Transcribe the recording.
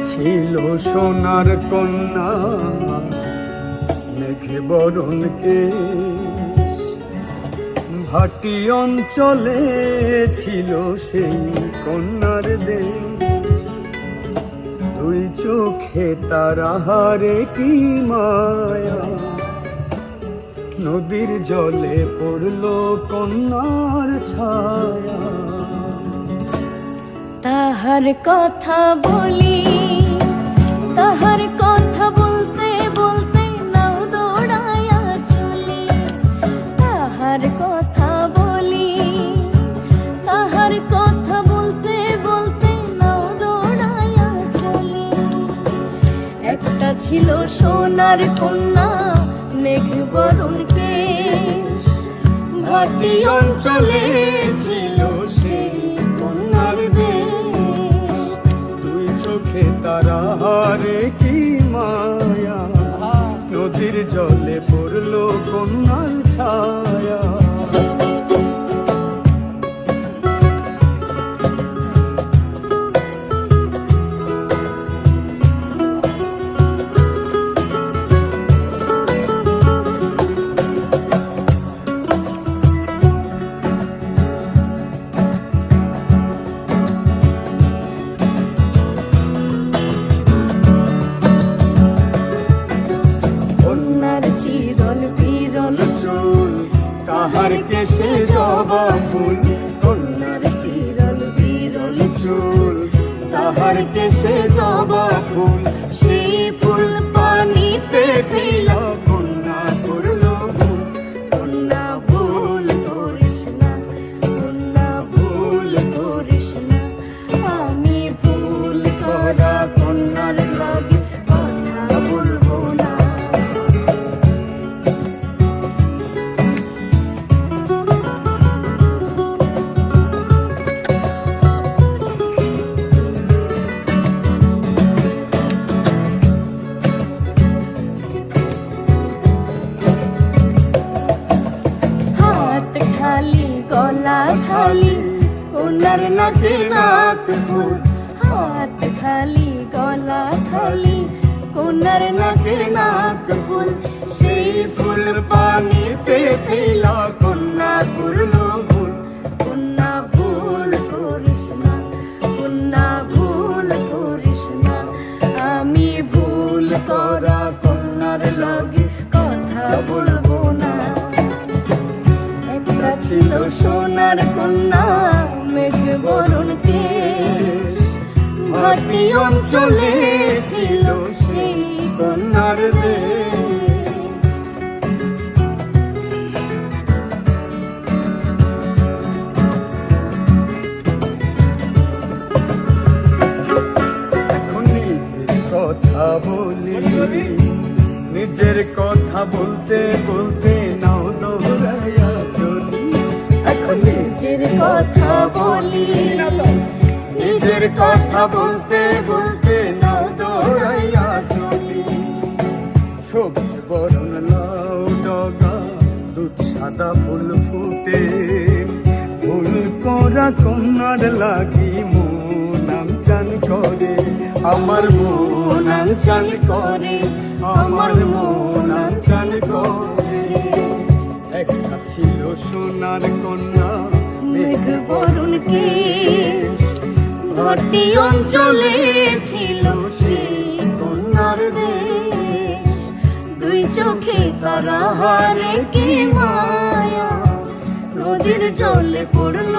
ছিল সোনার কন্যা মেঘে বরণ কেশ, ভাটি অঞ্চলে ছিল সেই কন্যার দেশ। দুই চোখে তার আহারে কি মায়া, নদীর জলে পড়লো কন্যার ছায়া। তাহার কথা বলি, তাহার কথা বলতে বলতে নাও দৌড়াইয়া চলি। তাহার কথা বলি, তাহার কথা বলতে বলতে নাও দৌড়াইয়া চলি। একটা ছিল সোনার কন্যা মেঘ বরণ কেশ, ভাটি অঞ্চলে ছিল সেই কন্যার দেশ। দুই চোখে তারা হারে কি মায়া, নদীর জলে পড়লো কন্যার ছায়া। তাহার কেশে জবা ফুল, কন্যার চিরল বিরল চুল। তাহার কেশে জবা ফুল, সেই ফুল পানিতে ফেলা কন্যা করলো ভুল। কন্যা ভুল করিস না, কন্যা ভুল করিস না। আমি ভুল করা কন্যার লাগে কথা বলবো না। গলা খালি কন্যার নাকে নাক ফুল। হাত খালি গলা খালি কন্যার নাকে নাক ফুল। সেই ফুল পানিতে ফেলা কন্যা করলো ভুল। কন্যা ভুল করিস না, কন্যা ভুল করিস না। আমি ভুল করা কন্যার লাগে কথা বলবো না। ছিল সোনার কন্যা মেঘ বরণ কেশ, ভাটি অঞ্চলে ছিল সেই কন্যার দেশ। এখন নিজের কথা বলি, নিজের কথা বলতে বলতে নাও দৌড়াইয়া চলি। এখন নিজের কথা বলি, নিজের কথা বলতে বলতে নাও দৌড়াইয়া চলি। সবুজ বরণ লাউ ডগা, দুধ সাদা ফুল ফুটে। ফুল করা কন্যার লাগি মন আনচান করে। আমার মন আনচান করে, আমার মন আনচান করে। একটা ছিল সোনার কন্যা মেঘ বরণ কেশ, ভাটি অঞ্চলে ছিল সেই কন্যার দেশ। দুই চোখে তারা হারে কি মায়া, নদীর জলে পড়ল